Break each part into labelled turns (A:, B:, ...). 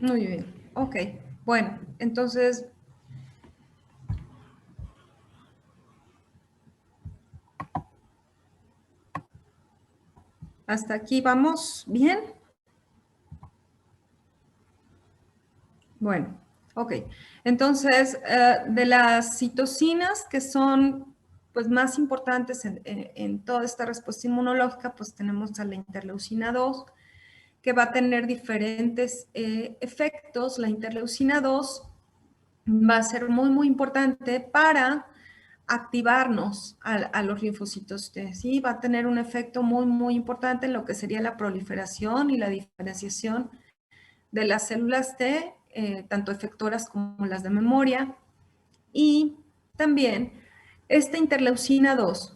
A: Muy bien, ok. Bueno, entonces, hasta aquí vamos bien. Bueno, ok. Entonces, de las citocinas que son pues, más importantes en toda esta respuesta inmunológica, pues tenemos a la interleucina 2, que va a tener diferentes efectos. La interleucina 2 va a ser muy, muy importante para activarnos a los linfocitos T, ¿sí? Va a tener un efecto muy, muy importante en lo que sería la proliferación y la diferenciación de las células T, tanto efectoras como las de memoria. Y también esta interleucina 2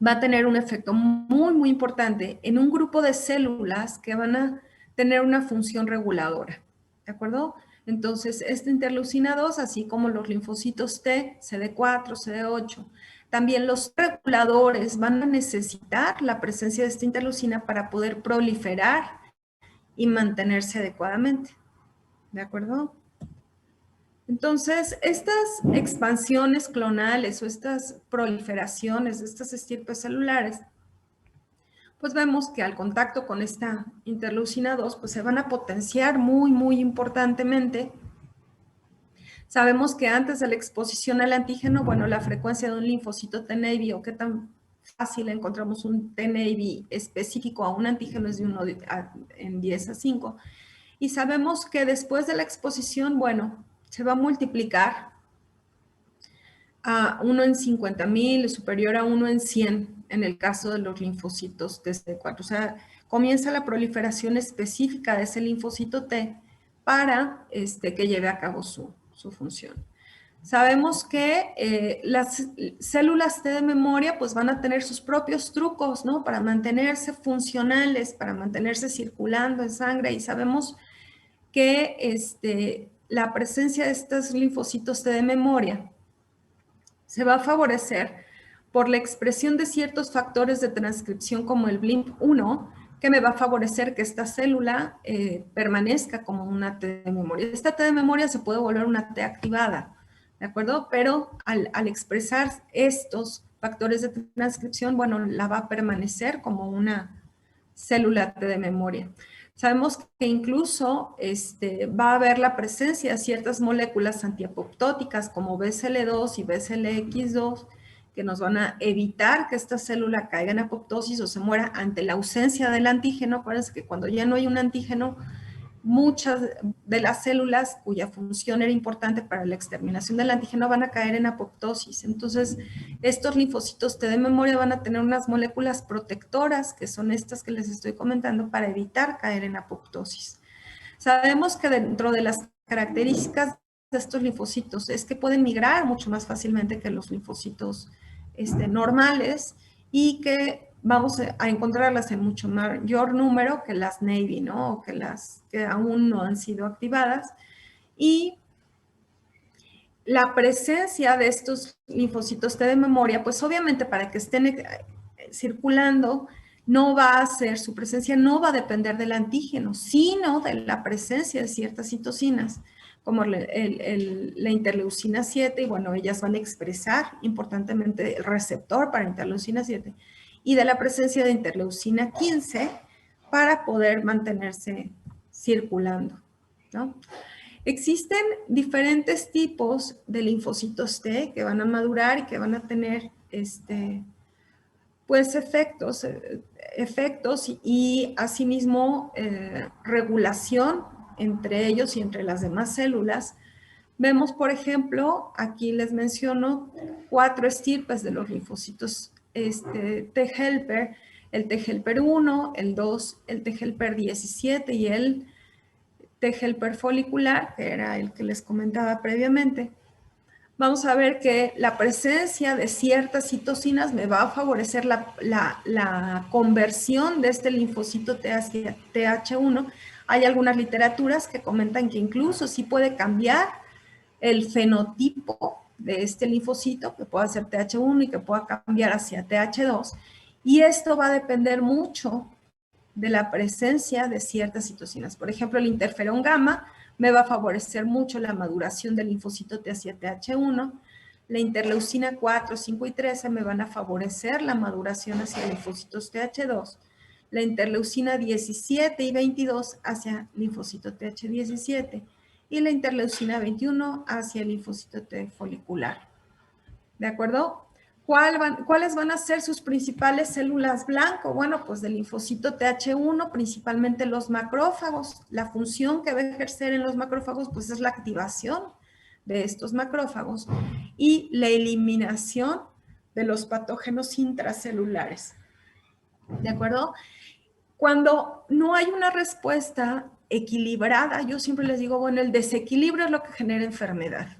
A: va a tener un efecto muy, muy importante en un grupo de células que van a tener una función reguladora, ¿de acuerdo? Entonces, esta interleucina 2, así como los linfocitos T, CD4, CD8, también los reguladores van a necesitar la presencia de esta interleucina para poder proliferar y mantenerse adecuadamente, ¿de acuerdo? Entonces, estas expansiones clonales o estas proliferaciones de estas estirpes celulares, pues vemos que al contacto con esta interleucina 2, pues se van a potenciar muy, muy importantemente. Sabemos que antes de la exposición al antígeno, bueno, la frecuencia de un linfocito T-Navy o qué tan fácil encontramos un T-Navy específico a un antígeno es de 1 en 10 a 5. Y sabemos que después de la exposición, bueno, se va a multiplicar a 1 en 50,000, superior a 1 en 100 en el caso de los linfocitos TC4. O sea, comienza la proliferación específica de ese linfocito T para que lleve a cabo su función. Sabemos que las células T de memoria pues van a tener sus propios trucos, ¿no? Para mantenerse funcionales, para mantenerse circulando en sangre, y sabemos que la presencia de estos linfocitos T de memoria se va a favorecer por la expresión de ciertos factores de transcripción como el BLIMP1, que me va a favorecer que esta célula permanezca como una T de memoria. Esta T de memoria se puede volver una T activada, ¿de acuerdo? Pero al expresar estos factores de transcripción, bueno, la va a permanecer como una célula T de memoria. Sabemos que incluso va a haber la presencia de ciertas moléculas antiapoptóticas como BCL2 y BCLX2 que nos van a evitar que esta célula caiga en apoptosis o se muera ante la ausencia del antígeno. Acuérdense que cuando ya no hay un antígeno, muchas de las células cuya función era importante para la exterminación del antígeno van a caer en apoptosis. Entonces, estos linfocitos T de memoria van a tener unas moléculas protectoras, que son estas que les estoy comentando, para evitar caer en apoptosis. Sabemos que dentro de las características de estos linfocitos es que pueden migrar mucho más fácilmente que los linfocitos normales y que vamos a encontrarlas en mucho mayor número que las Navy, ¿no? O que las que aún no han sido activadas. Y la presencia de estos linfocitos T de memoria, pues obviamente para que estén circulando, no va a ser, su presencia no va a depender del antígeno, sino de la presencia de ciertas citocinas, como la interleucina 7, y bueno, ellas van a expresar importantemente el receptor para interleucina 7, y de la presencia de interleucina 15 para poder mantenerse circulando, ¿no? Existen diferentes tipos de linfocitos T que van a madurar y que van a tener pues efectos y asimismo regulación entre ellos y entre las demás células. Vemos, por ejemplo, aquí les menciono 4 estirpes de los linfocitos T-helper, el T-helper 1, el 2, el T-helper 17 y el T-helper folicular, que era el que les comentaba previamente. Vamos a ver que la presencia de ciertas citocinas me va a favorecer la conversión de este linfocito T hacia TH1. Hay algunas literaturas que comentan que incluso sí puede cambiar el fenotipo de este linfocito, que pueda ser TH1 y que pueda cambiar hacia TH2. Y esto va a depender mucho de la presencia de ciertas citocinas. Por ejemplo, el interferón gamma me va a favorecer mucho la maduración del linfocito T7H1. La interleucina 4, 5 y 13 me van a favorecer la maduración hacia linfocitos TH2. La interleucina 17 y 22 hacia linfocito TH17 y la interleucina 21 hacia el linfocito T folicular. ¿De acuerdo? ¿Cuáles van a ser sus principales células blanco? Bueno, pues del linfocito TH1, principalmente los macrófagos. La función que va a ejercer en los macrófagos, pues es la activación de estos macrófagos y la eliminación de los patógenos intracelulares. ¿De acuerdo? Cuando no hay una respuesta equilibrada, yo siempre les digo, bueno, el desequilibrio es lo que genera enfermedad.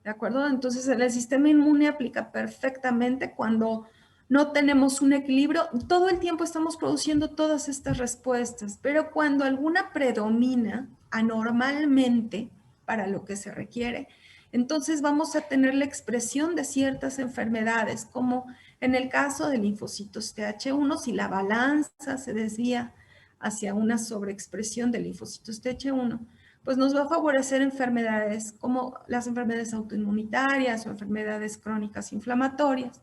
A: ¿De acuerdo? Entonces, en el sistema inmune aplica perfectamente cuando no tenemos un equilibrio. Todo el tiempo estamos produciendo todas estas respuestas, pero cuando alguna predomina anormalmente para lo que se requiere, entonces vamos a tener la expresión de ciertas enfermedades, como en el caso de linfocitos TH1, si la balanza se desvía hacia una sobreexpresión de linfocitos TH1, pues nos va a favorecer enfermedades como las enfermedades autoinmunitarias o enfermedades crónicas inflamatorias.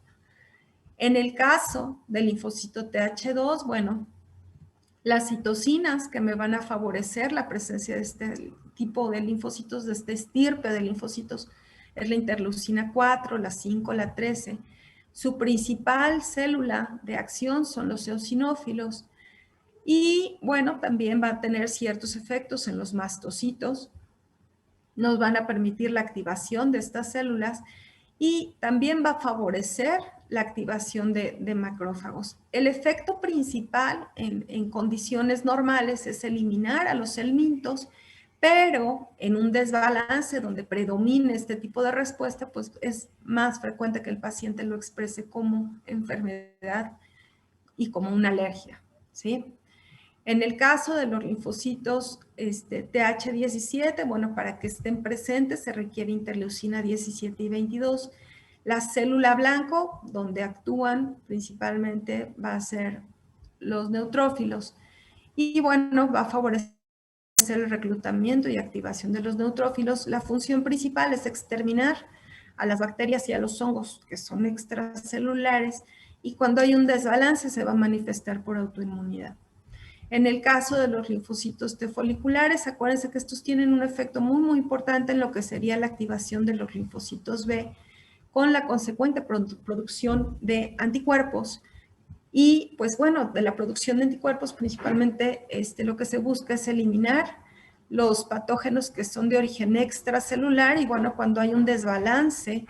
A: En el caso del linfocito TH2, bueno, las citocinas que me van a favorecer la presencia de este tipo de linfocitos, de este estirpe de linfocitos, es la interleucina 4, la 5, la 13. Su principal célula de acción son los eosinófilos. Y bueno, también va a tener ciertos efectos en los mastocitos, nos van a permitir la activación de estas células y también va a favorecer la activación de macrófagos. El efecto principal en condiciones normales es eliminar a los helmintos, pero en un desbalance donde predomine este tipo de respuesta, pues es más frecuente que el paciente lo exprese como enfermedad y como una alergia, ¿sí? En el caso de los linfocitos TH17, bueno, para que estén presentes se requiere interleucina 17 y 22. La célula blanco, donde actúan principalmente, va a ser los neutrófilos. Y bueno, va a favorecer el reclutamiento y activación de los neutrófilos. La función principal es exterminar a las bacterias y a los hongos que son extracelulares. Y cuando hay un desbalance se va a manifestar por autoinmunidad. En el caso de los linfocitos T foliculares, acuérdense que estos tienen un efecto muy importante en lo que sería la activación de los linfocitos B, con la consecuente producción de anticuerpos. Y pues bueno, de la producción de anticuerpos principalmente lo que se busca es eliminar los patógenos que son de origen extracelular y bueno, cuando hay un desbalance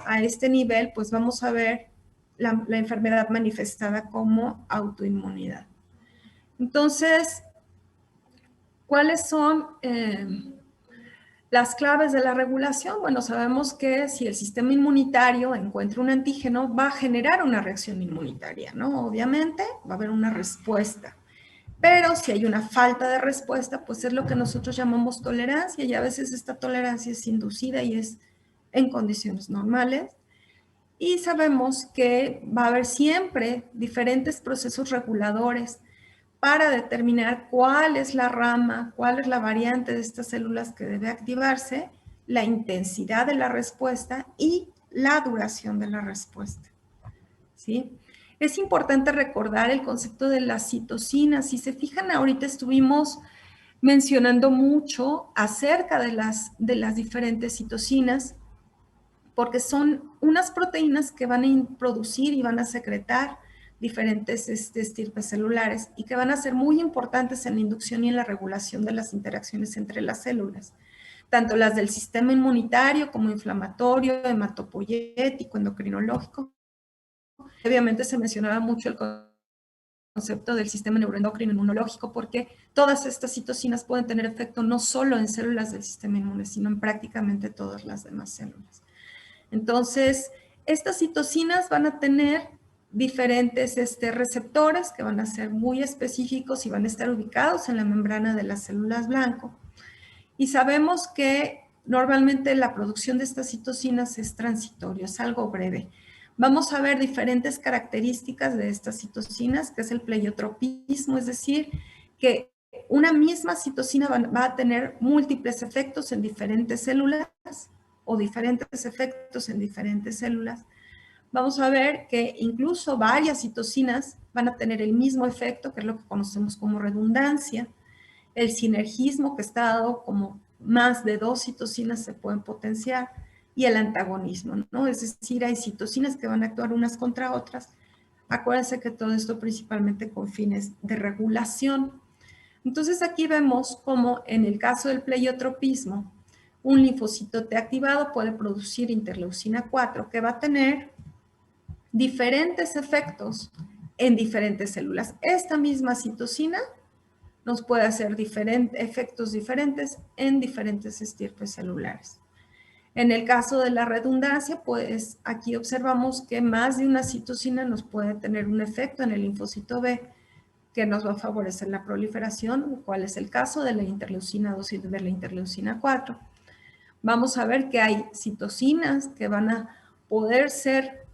A: a este nivel, pues vamos a ver la enfermedad manifestada como autoinmunidad. Entonces, ¿cuáles son las claves de la regulación? Bueno, sabemos que si el sistema inmunitario encuentra un antígeno, va a generar una reacción inmunitaria, ¿no? Obviamente va a haber una respuesta. Pero si hay una falta de respuesta, pues es lo que nosotros llamamos tolerancia y a veces esta tolerancia es inducida y es en condiciones normales. Y sabemos que va a haber siempre diferentes procesos reguladores para determinar cuál es la rama, cuál es la variante de estas células que debe activarse, la intensidad de la respuesta y la duración de la respuesta. ¿Sí? Es importante recordar el concepto de las citocinas. Si se fijan, ahorita estuvimos mencionando mucho acerca de las diferentes citocinas, porque son unas proteínas que van a producir y van a secretar diferentes estirpes celulares y que van a ser muy importantes en la inducción y en la regulación de las interacciones entre las células, tanto las del sistema inmunitario como inflamatorio, hematopoyético, endocrinológico. Obviamente se mencionaba mucho el concepto del sistema neuroendocrino inmunológico porque todas estas citocinas pueden tener efecto no solo en células del sistema inmune, sino en prácticamente todas las demás células. Entonces, estas citocinas van a tener diferentes receptores que van a ser muy específicos y van a estar ubicados en la membrana de las células blanco. Y sabemos que normalmente la producción de estas citocinas es transitorio, es algo breve. Vamos a ver diferentes características de estas citocinas, que es el pleiotropismo, es decir, que una misma citocina va a tener múltiples efectos en diferentes células o diferentes efectos en diferentes células. Vamos a ver que incluso varias citocinas van a tener el mismo efecto, que es lo que conocemos como redundancia. El sinergismo, que está dado como más de 2 citocinas se pueden potenciar, y el antagonismo, ¿no? Es decir, hay citocinas que van a actuar unas contra otras. Acuérdense que todo esto principalmente con fines de regulación. Entonces aquí vemos cómo en el caso del pleiotropismo, un linfocito T activado puede producir interleucina 4, que va a tener diferentes efectos en diferentes células. Esta misma citocina nos puede hacer efectos diferentes en diferentes estirpes celulares. En el caso de la redundancia, pues aquí observamos que más de una citocina nos puede tener un efecto en el linfocito B que nos va a favorecer la proliferación, cuál es el caso de la interleucina 2 y de la interleucina 4. Vamos a ver que hay citocinas que van a poder ser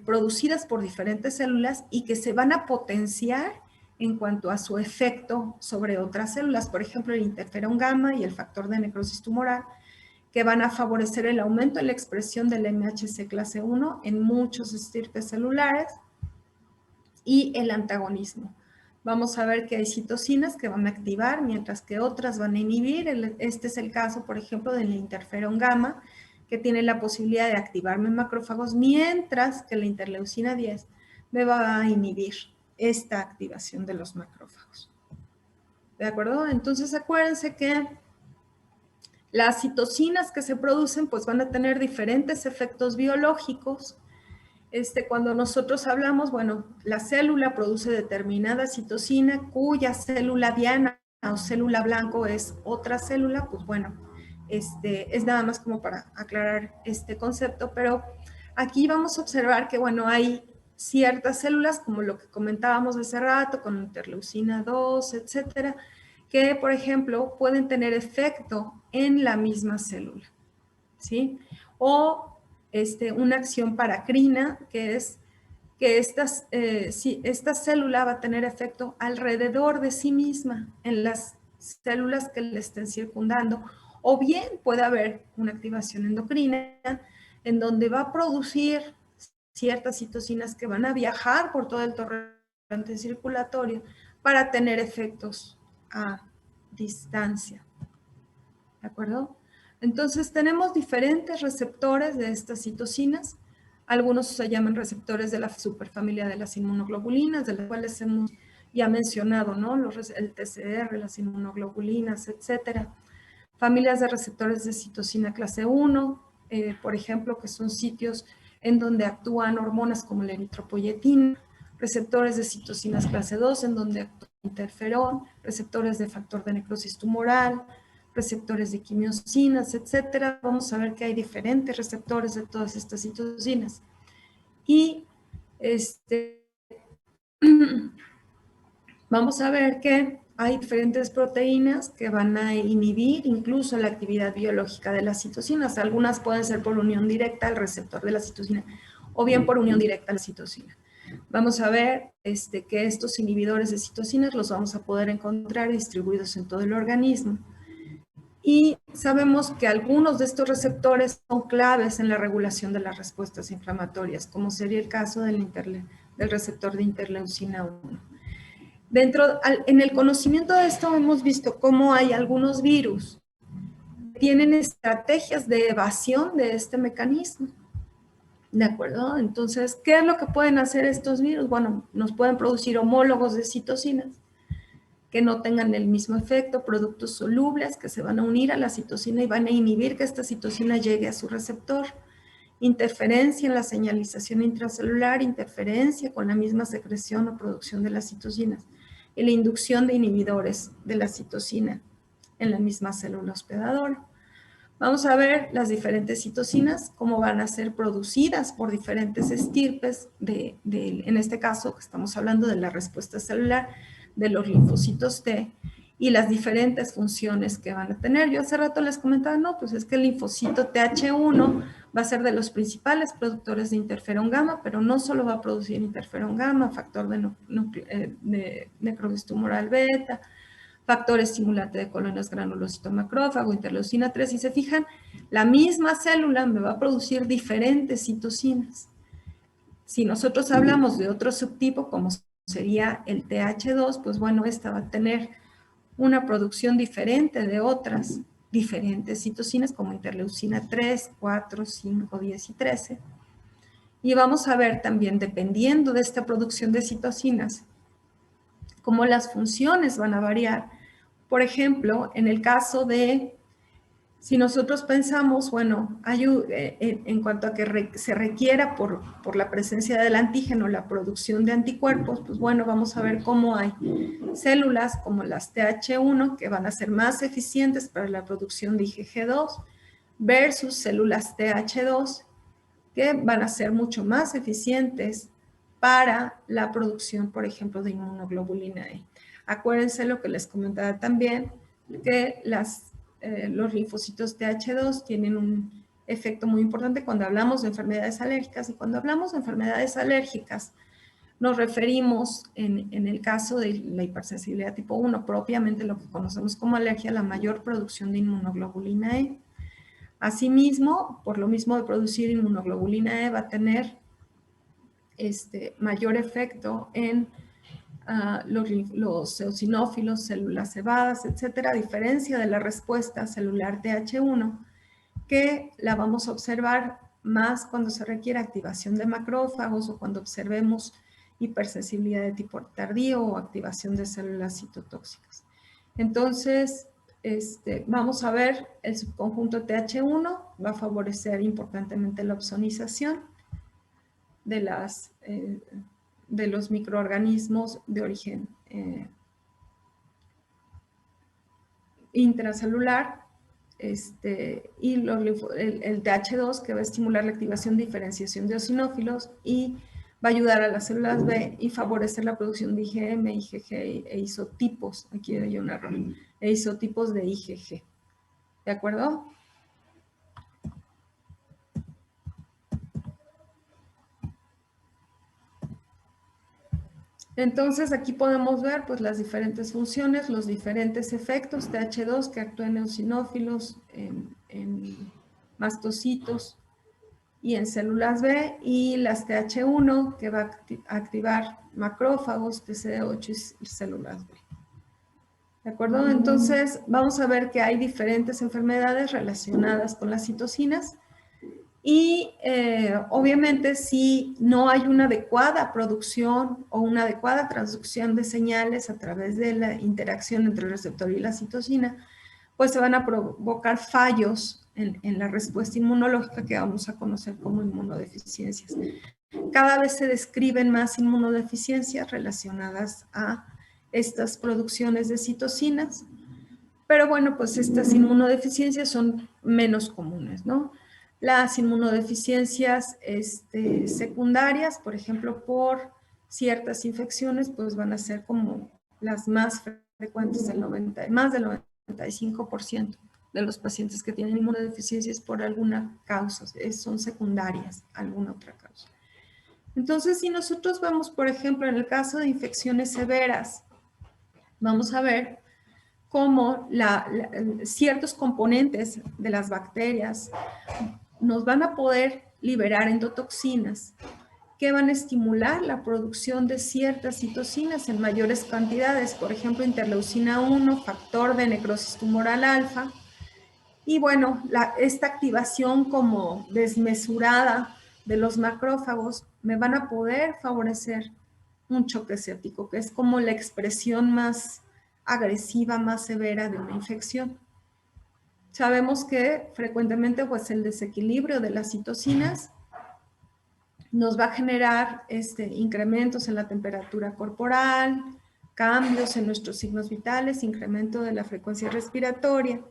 A: producidas por diferentes células y que se van a potenciar en cuanto a su efecto sobre otras células, por ejemplo, el interferón gamma y el factor de necrosis tumoral, que van a favorecer el aumento de la expresión del MHC clase 1 en muchos estirpes celulares, y el antagonismo. Vamos a ver que hay citocinas que van a activar, mientras que otras van a inhibir. Este es el caso, por ejemplo, del interferón gamma, que tiene la posibilidad de activarme en macrófagos, mientras que la interleucina 10 me va a inhibir esta activación de los macrófagos. ¿De acuerdo? Entonces, acuérdense que las citocinas que se producen pues van a tener diferentes efectos biológicos. Cuando nosotros hablamos, bueno, la célula produce determinada citocina cuya célula diana o célula blanco es otra célula, pues bueno, es nada más como para aclarar este concepto, pero aquí vamos a observar que, bueno, hay ciertas células, como lo que comentábamos hace rato, con interleucina 2, etcétera, que, por ejemplo, pueden tener efecto en la misma célula, ¿sí? O una acción paracrina, que es que esta célula va a tener efecto alrededor de sí misma en las células que le estén circundando, o bien puede haber una activación endocrina en donde va a producir ciertas citocinas que van a viajar por todo el torrente circulatorio para tener efectos a distancia. ¿De acuerdo? Entonces tenemos diferentes receptores de estas citocinas. Algunos se llaman receptores de la superfamilia de las inmunoglobulinas, de las cuales hemos ya mencionado, ¿no? El TCR, las inmunoglobulinas, etcétera. Familias de receptores de citocina clase 1, por ejemplo, que son sitios en donde actúan hormonas como la eritropoyetina, receptores de citocinas clase 2, en donde actúa interferón, receptores de factor de necrosis tumoral, receptores de quimiosinas, etcétera. Vamos a ver que hay diferentes receptores de todas estas citocinas. Y vamos a ver que hay diferentes proteínas que van a inhibir incluso la actividad biológica de las citocinas. Algunas pueden ser por unión directa al receptor de la citocina o bien por unión directa a la citocina. Vamos a ver que estos inhibidores de citocinas los vamos a poder encontrar distribuidos en todo el organismo. Y sabemos que algunos de estos receptores son claves en la regulación de las respuestas inflamatorias, como sería el caso del receptor de interleucina 1. En el conocimiento de esto hemos visto cómo hay algunos virus que tienen estrategias de evasión de este mecanismo. ¿De acuerdo? Entonces, ¿qué es lo que pueden hacer estos virus? Bueno, nos pueden producir homólogos de citocinas que no tengan el mismo efecto, productos solubles que se van a unir a la citocina y van a inhibir que esta citocina llegue a su receptor. Interferencia en la señalización intracelular, interferencia con la misma secreción o producción de las citocinas y la inducción de inhibidores de la citocina en la misma célula hospedadora. Vamos a ver las diferentes citocinas, cómo van a ser producidas por diferentes estirpes, en este caso que estamos hablando de la respuesta celular de los linfocitos T y las diferentes funciones que van a tener. Yo hace rato les comentaba, no, pues es que el linfocito TH1 va a ser de los principales productores de interferón gamma, pero no solo va a producir interferón gamma, factor de necrosis tumoral beta, factor estimulante de colonias granulocito macrófago, interleucina 3, y se fijan, la misma célula me va a producir diferentes citocinas. Si nosotros hablamos de otro subtipo, como sería el TH2, pues bueno, esta va a tener una producción diferente de otras diferentes citocinas como interleucina 3, 4, 5, 10 y 13. Y vamos a ver también, dependiendo de esta producción de citocinas, cómo las funciones van a variar. Por ejemplo, en el caso de, si nosotros pensamos, bueno, en cuanto a que se requiera por la presencia del antígeno la producción de anticuerpos, pues bueno, vamos a ver cómo hay células como las TH1 que van a ser más eficientes para la producción de IgG2 versus células TH2 que van a ser mucho más eficientes para la producción, por ejemplo, de inmunoglobulina E. Acuérdense lo que les comentaba también, que los linfocitos TH2 tienen un efecto muy importante cuando hablamos de enfermedades alérgicas, y cuando hablamos de enfermedades alérgicas nos referimos, en el caso de la hipersensibilidad tipo 1, propiamente lo que conocemos como alergia, a la mayor producción de inmunoglobulina E. Asimismo, por lo mismo de producir inmunoglobulina E, va a tener mayor efecto en los eosinófilos, células cebadas, etcétera, a diferencia de la respuesta celular TH1, que la vamos a observar más cuando se requiere activación de macrófagos o cuando observemos hipersensibilidad de tipo tardío o activación de células citotóxicas. Entonces, vamos a ver el subconjunto TH1 va a favorecer importantemente la opsonización de los microorganismos de origen intracelular, y el TH2 que va a estimular la activación de diferenciación de eosinófilos y va a ayudar a las células B y favorecer la producción de IgM, IgG e isotipos, aquí hay un error, e isotipos de IgG. ¿De acuerdo? Entonces aquí podemos ver pues las diferentes funciones, los diferentes efectos TH2 que actúa en eosinófilos, en mastocitos y en células B, y las TH1 que va a activar macrófagos, TCD8 y células B. ¿De acuerdo? Entonces vamos a ver que hay diferentes enfermedades relacionadas con las citocinas. Y obviamente si no hay una adecuada producción o una adecuada transducción de señales a través de la interacción entre el receptor y la citocina, pues se van a provocar fallos en la respuesta inmunológica que vamos a conocer como inmunodeficiencias. Cada vez se describen más inmunodeficiencias relacionadas a estas producciones de citocinas, pero bueno, pues estas inmunodeficiencias son menos comunes, ¿no? Las inmunodeficiencias secundarias, por ejemplo, por ciertas infecciones, pues van a ser como las más frecuentes, más del 95% de los pacientes que tienen inmunodeficiencias por alguna causa, son secundarias, alguna otra causa. Entonces, si nosotros vemos, por ejemplo, en el caso de infecciones severas, vamos a ver cómo ciertos componentes de las bacterias nos van a poder liberar endotoxinas que van a estimular la producción de ciertas citocinas en mayores cantidades, por ejemplo, interleucina 1, factor de necrosis tumoral alfa. Y bueno, esta activación como desmesurada de los macrófagos me van a poder favorecer un choque séptico, que es como la expresión más agresiva, más severa de una infección. Sabemos que frecuentemente pues el desequilibrio de las citocinas nos va a generar incrementos en la temperatura corporal, cambios en nuestros signos vitales, incremento de la frecuencia respiratoria,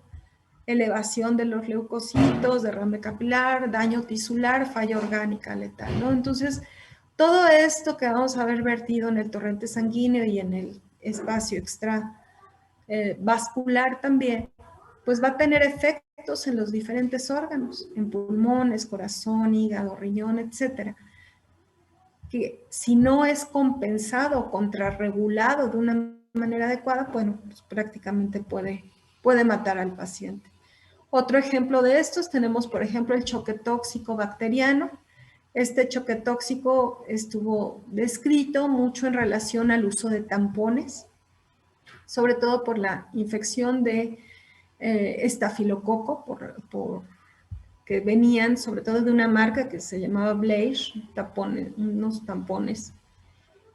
A: elevación de los leucocitos, derrame capilar, daño tisular, falla orgánica letal, ¿no? Entonces, todo esto que vamos a ver vertido en el torrente sanguíneo y en el espacio extravascular también, pues va a tener efectos efectos en los diferentes órganos, en pulmones, corazón, hígado, riñón, etcétera, que si no es compensado o contrarregulado de una manera adecuada, bueno, pues prácticamente puede matar al paciente. Otro ejemplo de estos tenemos, por ejemplo, el choque tóxico bacteriano. Este choque tóxico estuvo descrito mucho en relación al uso de tampones, sobre todo por la infección de estafilococo, que venían sobre todo de una marca que se llamaba Blaise, unos tampones.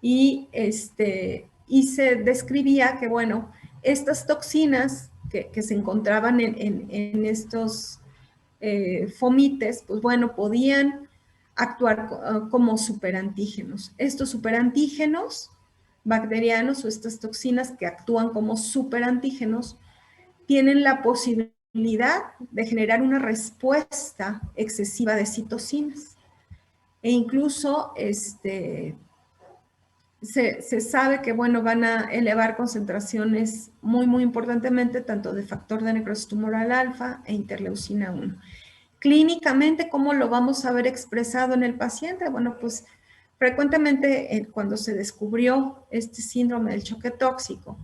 A: Y se describía que, bueno, estas toxinas que se encontraban en estos fomites, pues bueno, podían actuar como superantígenos. Estos superantígenos bacterianos o estas toxinas que actúan como superantígenos tienen la posibilidad de generar una respuesta excesiva de citocinas. E incluso se sabe que, bueno, van a elevar concentraciones muy importantemente tanto de factor de necrosis tumoral alfa e interleucina 1. Clínicamente, ¿cómo lo vamos a ver expresado en el paciente? Bueno, pues frecuentemente cuando se descubrió este síndrome del choque tóxico,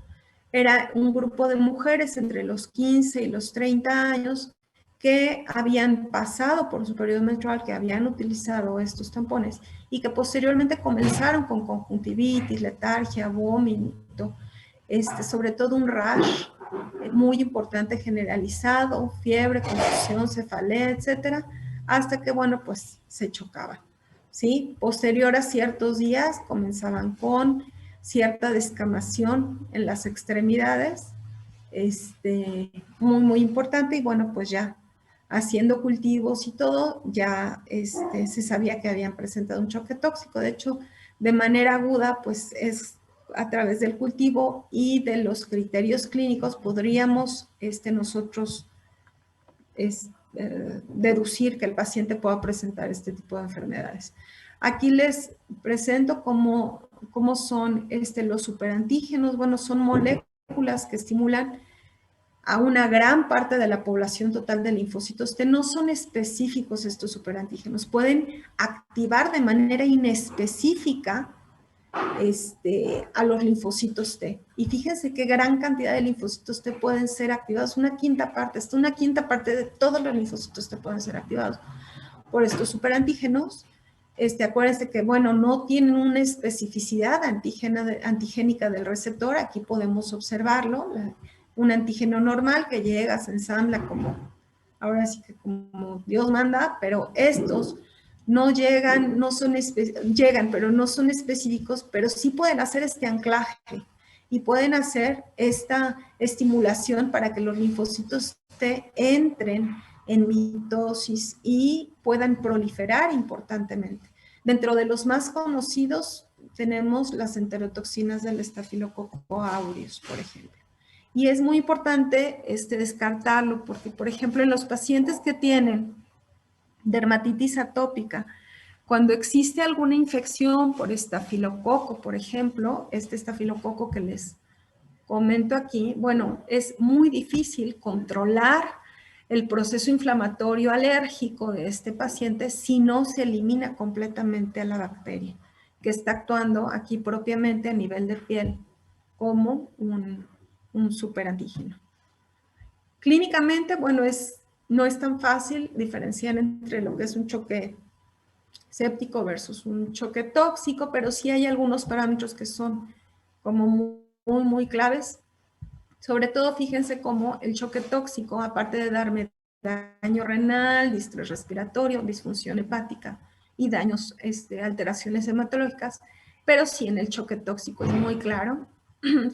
A: era un grupo de mujeres entre los 15 y los 30 años que habían pasado por su periodo menstrual, que habían utilizado estos tampones y que posteriormente comenzaron con conjuntivitis, letargia, vómito, sobre todo un rash muy importante generalizado, fiebre, confusión, cefalea, etcétera, hasta que, bueno, pues se chocaban, ¿sí? Posterior a ciertos días comenzaban con cierta descamación en las extremidades, muy importante, y bueno, pues ya haciendo cultivos y todo, ya se sabía que habían presentado un choque tóxico. De hecho, de manera aguda, pues es a través del cultivo y de los criterios clínicos podríamos nosotros deducir que el paciente pueda presentar este tipo de enfermedades. Aquí les presento cómo son los superantígenos. Bueno, son moléculas que estimulan a una gran parte de la población total de linfocitos T. No son específicos estos superantígenos, pueden activar de manera inespecífica a los linfocitos T. Y fíjense qué gran cantidad de linfocitos T pueden ser activados. Una quinta parte, hasta una quinta parte de todos los linfocitos T pueden ser activados por estos superantígenos. Acuérdense que, bueno, no tienen una especificidad antigénica del receptor. Aquí podemos observarlo. Un antígeno normal que llega, se ensambla como, ahora sí que como Dios manda, pero estos no llegan, llegan, pero no son específicos, pero sí pueden hacer este anclaje y pueden hacer esta estimulación para que los linfocitos T entren en mitosis y puedan proliferar importantemente. Dentro de los más conocidos tenemos las enterotoxinas del Staphylococcus aureus, por ejemplo. Y es muy importante descartarlo porque, por ejemplo, en los pacientes que tienen dermatitis atópica, cuando existe alguna infección por estafilococo, por ejemplo, este estafilococo que les comento aquí, bueno, es muy difícil controlar el proceso inflamatorio alérgico de este paciente si no se elimina completamente a la bacteria, que está actuando aquí propiamente a nivel de piel como un superantígeno. Clínicamente, bueno, no es tan fácil diferenciar entre lo que es un choque séptico versus un choque tóxico, pero sí hay algunos parámetros que son como muy claves. Sobre todo, fíjense cómo el choque tóxico, aparte de darme daño renal, distrés respiratorio, disfunción hepática y daños, alteraciones hematológicas, pero sí en el choque tóxico es muy claro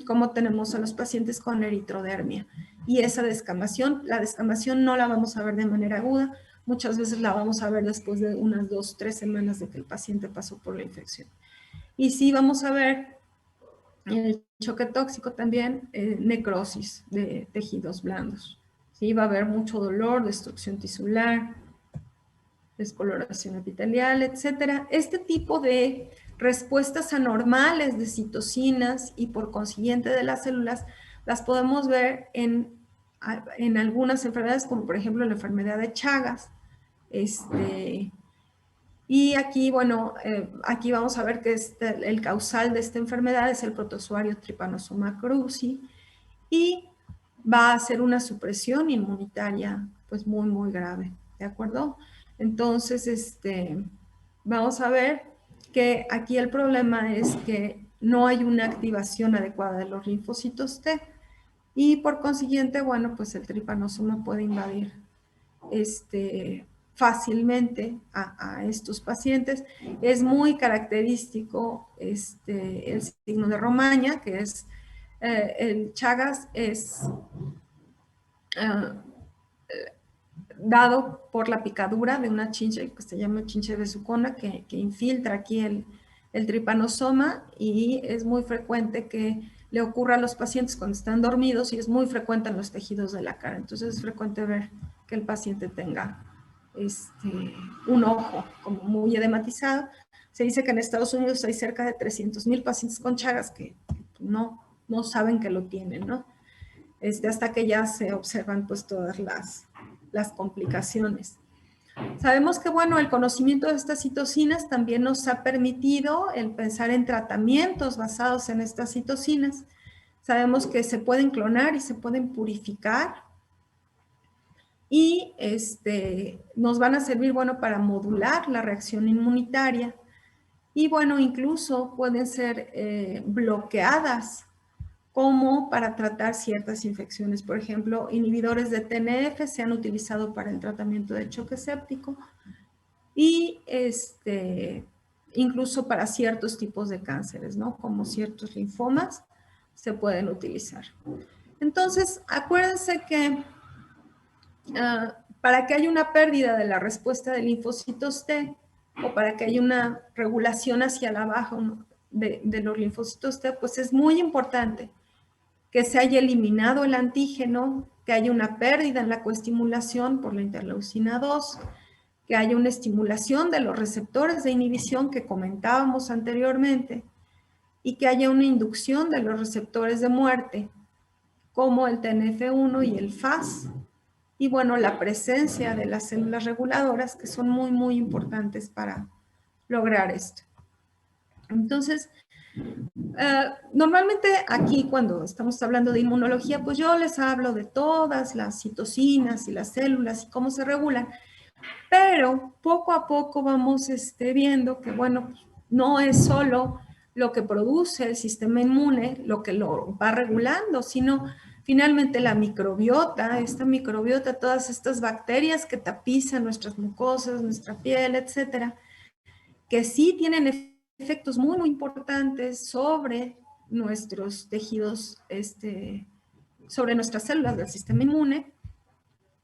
A: cómo tenemos a los pacientes con eritrodermia. Y esa descamación, la descamación no la vamos a ver de manera aguda, muchas veces la vamos a ver después de unas 2 o 3 semanas de que el paciente pasó por la infección. Y sí vamos a ver en el choque tóxico también necrosis de tejidos blandos. ¿Sí? Va a haber mucho dolor, destrucción tisular, descoloración epitelial, etc. Este tipo de respuestas anormales de citocinas y por consiguiente de las células las podemos ver en en algunas enfermedades, como por ejemplo la enfermedad de Chagas. Y aquí, bueno, aquí vamos a ver que el causal de esta enfermedad es el protozoario Trypanosoma cruzi y va a hacer una supresión inmunitaria pues muy, muy grave, ¿de acuerdo? Entonces, vamos a ver que aquí el problema es que no hay una activación adecuada de los linfocitos T y por consiguiente, bueno, pues el tripanosoma puede invadir fácilmente a estos pacientes. Es muy característico el signo de Romaña, que es el Chagas, es dado por la picadura de una chinche que se llama chinche besucona, que infiltra aquí el tripanosoma, y es muy frecuente que le ocurra a los pacientes cuando están dormidos y es muy frecuente en los tejidos de la cara. Entonces es frecuente ver que el paciente tenga un ojo como muy edematizado. Se dice que en Estados Unidos hay cerca de 300,000 pacientes con Chagas que no saben que lo tienen, ¿no? Hasta que ya se observan pues todas las complicaciones. Sabemos que, bueno, el conocimiento de estas citocinas también nos ha permitido el pensar en tratamientos basados en estas citocinas. Sabemos que se pueden clonar y se pueden purificar y nos van a servir, bueno, para modular la reacción inmunitaria y, bueno, incluso pueden ser bloqueadas como para tratar ciertas infecciones. Por ejemplo, inhibidores de TNF se han utilizado para el tratamiento del choque séptico y incluso para ciertos tipos de cánceres, ¿no? Como ciertos linfomas se pueden utilizar. Entonces, acuérdense que para que haya una pérdida de la respuesta de linfocitos T o para que haya una regulación hacia la baja de los linfocitos T, pues es muy importante que se haya eliminado el antígeno, que haya una pérdida en la coestimulación por la interleucina 2, que haya una estimulación de los receptores de inhibición que comentábamos anteriormente y que haya una inducción de los receptores de muerte, como el TNF1 y el FAS, y bueno, la presencia de las células reguladoras que son muy, muy importantes para lograr esto. Entonces, normalmente aquí cuando estamos hablando de inmunología, pues yo les hablo de todas las citocinas y las células y cómo se regulan, pero poco a poco vamos viendo que, bueno, no es solo lo que produce el sistema inmune lo que lo va regulando, sino finalmente la microbiota, esta microbiota, todas estas bacterias que tapizan nuestras mucosas, nuestra piel, etcétera, que sí tienen efectos muy, muy importantes sobre nuestros tejidos, sobre nuestras células del sistema inmune,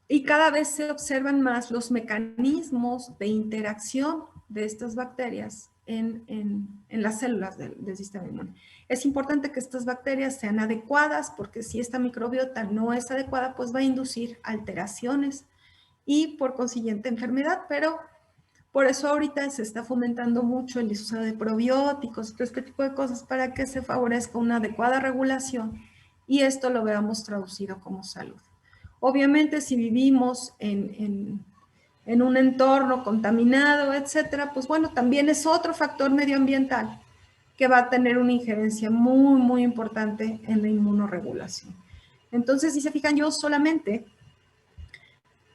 A: y cada vez se observan más los mecanismos de interacción de estas bacterias en las células del sistema inmune. Es importante que estas bacterias sean adecuadas porque si esta microbiota no es adecuada, pues va a inducir alteraciones y por consiguiente enfermedad, pero por eso ahorita se está fomentando mucho el uso de probióticos, todo este tipo de cosas para que se favorezca una adecuada regulación y esto lo veamos traducido como salud. Obviamente, si vivimos en un entorno contaminado, etcétera, pues bueno, también es otro factor medioambiental que va a tener una injerencia muy, muy importante en la inmunorregulación. Entonces, si se fijan, yo solamente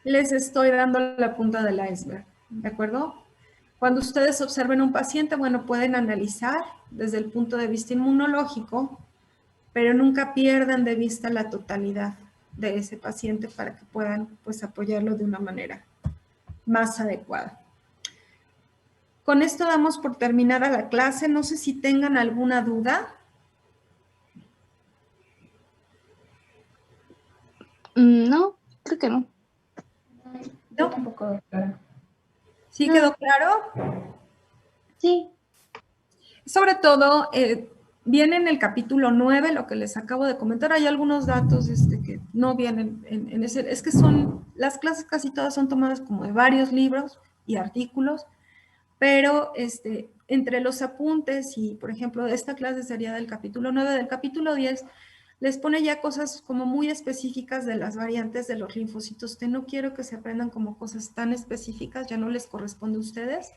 A: les estoy dando la punta del iceberg, ¿de acuerdo? Cuando ustedes observen un paciente, bueno, pueden analizar desde el punto de vista inmunológico, pero nunca pierdan de vista la totalidad de ese paciente para que puedan, pues, apoyarlo de una manera más adecuada. Con esto damos por terminada la clase. No sé si tengan alguna duda.
B: No, creo que no.
A: No, tampoco. ¿Sí quedó claro?
B: Sí.
A: Sobre todo, viene en el capítulo 9, lo que les acabo de comentar. Hay algunos datos que no vienen en ese. Es que las clases casi todas son tomadas como de varios libros y artículos, pero entre los apuntes y, por ejemplo, esta clase sería del capítulo 9, del capítulo 10, les pone ya cosas como muy específicas de las variantes de los linfocitos T. No quiero que se aprendan como cosas tan específicas, ya no les corresponde a ustedes.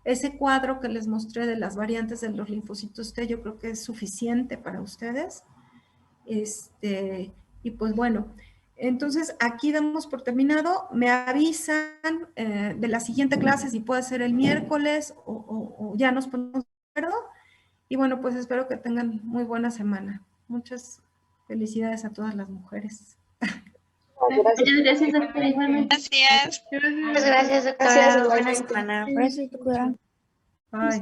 A: Ese cuadro que les mostré de las variantes de los linfocitos T, yo creo que es suficiente para ustedes. Y pues bueno, entonces aquí damos por terminado. Me avisan de la siguiente clase, si puede ser el miércoles o ya nos ponemos de acuerdo. Y bueno, pues espero que tengan muy buena semana. Muchas felicidades a todas las mujeres.
B: Muchas gracias, doctora. Igualmente.
C: Gracias.
B: Muchas gracias, doctora. Buena semana.
D: Gracias, doctora.
A: Bye.